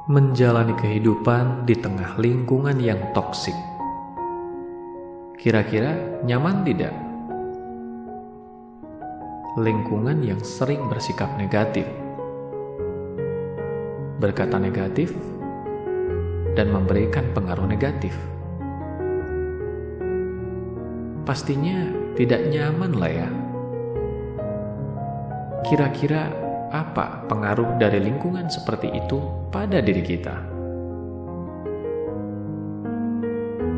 menjalani kehidupan di tengah lingkungan yang toksik. Kira-kira nyaman tidak? Lingkungan yang sering bersikap negatif, berkata negatif, dan memberikan pengaruh negatif. Pastinya tidak nyaman lah ya. Kira-kira apa pengaruh dari lingkungan seperti itu pada diri kita?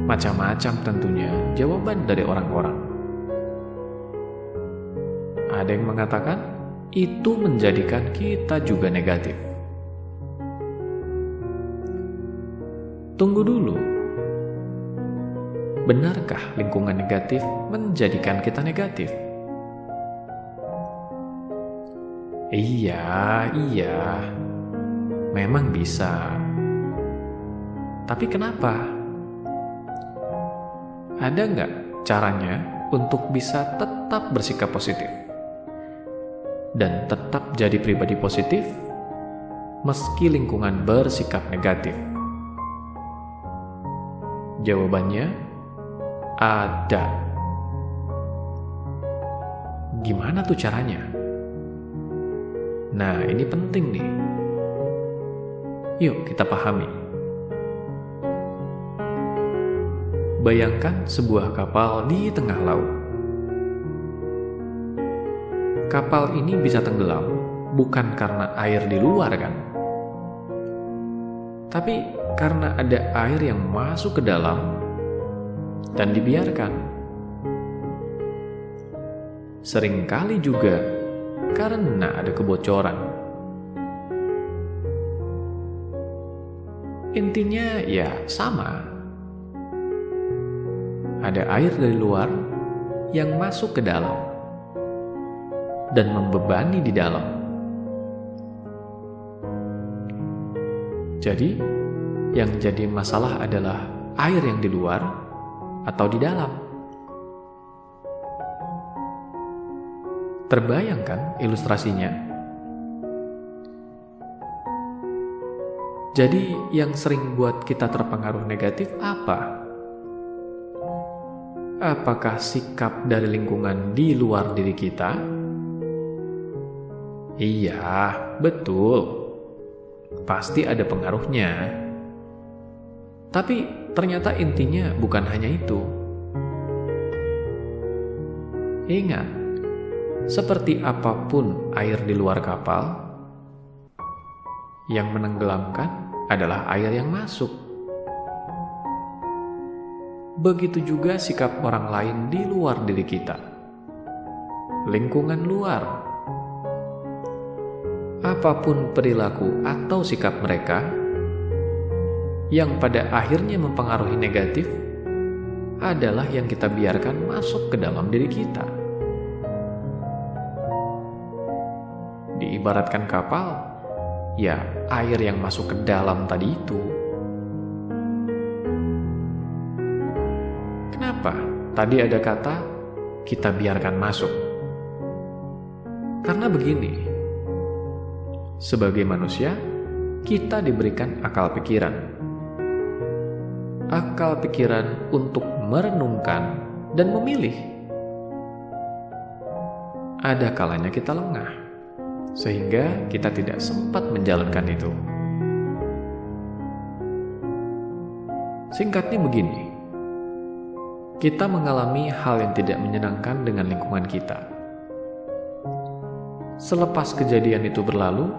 Macam-macam tentunya jawaban dari orang-orang. Ada yang mengatakan itu menjadikan kita juga negatif. Tunggu dulu. Benarkah lingkungan negatif menjadikan kita negatif? Iya, memang bisa. Tapi kenapa? Ada nggak caranya untuk bisa tetap bersikap positif dan tetap jadi pribadi positif meski lingkungan bersikap negatif? Jawabannya ada. Gimana tuh caranya? Nah, ini penting nih. Yuk kita pahami. Bayangkan sebuah kapal di tengah laut. Kapal ini bisa tenggelam bukan karena air di luar kan? Tapi karena ada air yang masuk ke dalam dan dibiarkan. Seringkali juga karena ada kebocoran. Intinya ya sama. Ada air dari luar yang masuk ke dalam dan membebani di dalam. Jadi, yang jadi masalah adalah air yang di luar atau di dalam. Terbayangkan ilustrasinya? Jadi, yang sering buat kita terpengaruh negatif apa? Apakah sikap dari lingkungan di luar diri kita? Iya, betul. Pasti ada pengaruhnya. Tapi ternyata intinya bukan hanya itu. Ingat, seperti apapun air di luar kapal, yang menenggelamkan adalah air yang masuk. Begitu juga sikap orang lain di luar diri kita. Lingkungan luar. Apapun perilaku atau sikap mereka, yang pada akhirnya mempengaruhi negatif, adalah yang kita biarkan masuk ke dalam diri kita. Diibaratkan kapal, ya air yang masuk ke dalam tadi itu. Kenapa tadi ada kata kita biarkan masuk? Karena begini, sebagai manusia kita diberikan akal pikiran. Akal pikiran untuk merenungkan dan memilih. Ada kalanya kita lengah, sehingga kita tidak sempat menjalankan itu. Singkatnya begini, kita mengalami hal yang tidak menyenangkan dengan lingkungan kita. Selepas kejadian itu berlalu,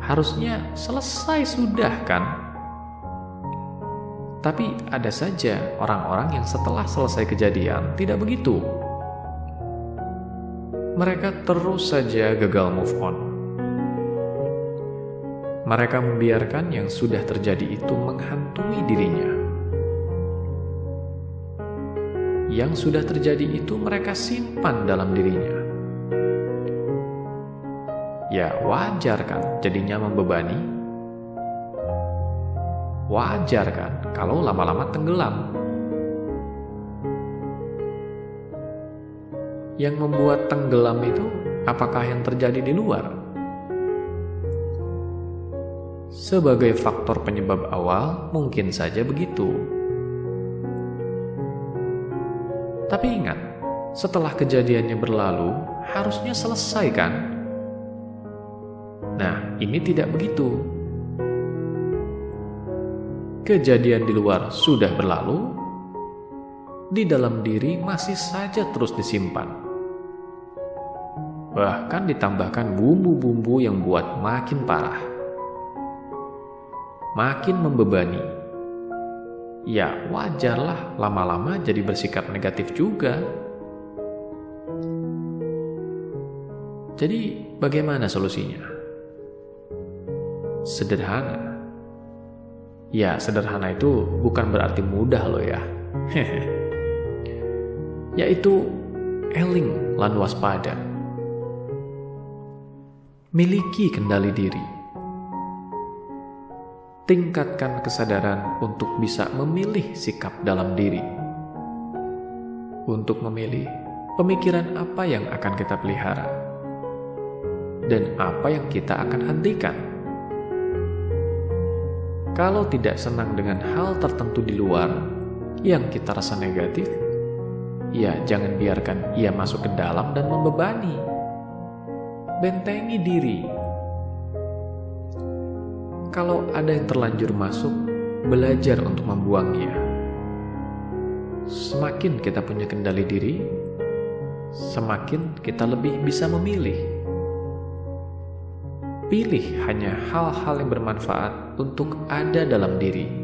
harusnya selesai sudah kan? Tapi ada saja orang-orang yang setelah selesai kejadian tidak begitu. Mereka terus saja gagal move on. Mereka membiarkan yang sudah terjadi itu menghantui dirinya. Yang sudah terjadi itu mereka simpan dalam dirinya. Ya wajar kan jadinya membebani? Wajar kan kalau lama-lama tenggelam? Yang membuat tenggelam itu apakah yang terjadi di luar? Sebagai faktor penyebab awal, mungkin saja begitu. Tapi ingat, setelah kejadiannya berlalu, harusnya selesai kan? Nah, ini tidak begitu. Kejadian di luar sudah berlalu, di dalam diri masih saja terus disimpan. Bahkan ditambahkan bumbu-bumbu yang buat makin parah, makin membebani. Ya, wajarlah lama-lama jadi bersikap negatif juga. Jadi, bagaimana solusinya? Sederhana. Ya, sederhana itu bukan berarti mudah loh ya. Yaitu eling lan waspada. Miliki kendali diri. Tingkatkan kesadaran untuk bisa memilih sikap dalam diri. Untuk memilih pemikiran apa yang akan kita pelihara dan apa yang kita akan hentikan. Kalau tidak senang dengan hal tertentu di luar yang kita rasa negatif, ya jangan biarkan ia masuk ke dalam dan membebani. Bentengi diri. Kalau ada yang terlanjur masuk, belajar untuk membuangnya. Semakin kita punya kendali diri, semakin kita lebih bisa memilih. Pilih hanya hal-hal yang bermanfaat untuk ada dalam diri.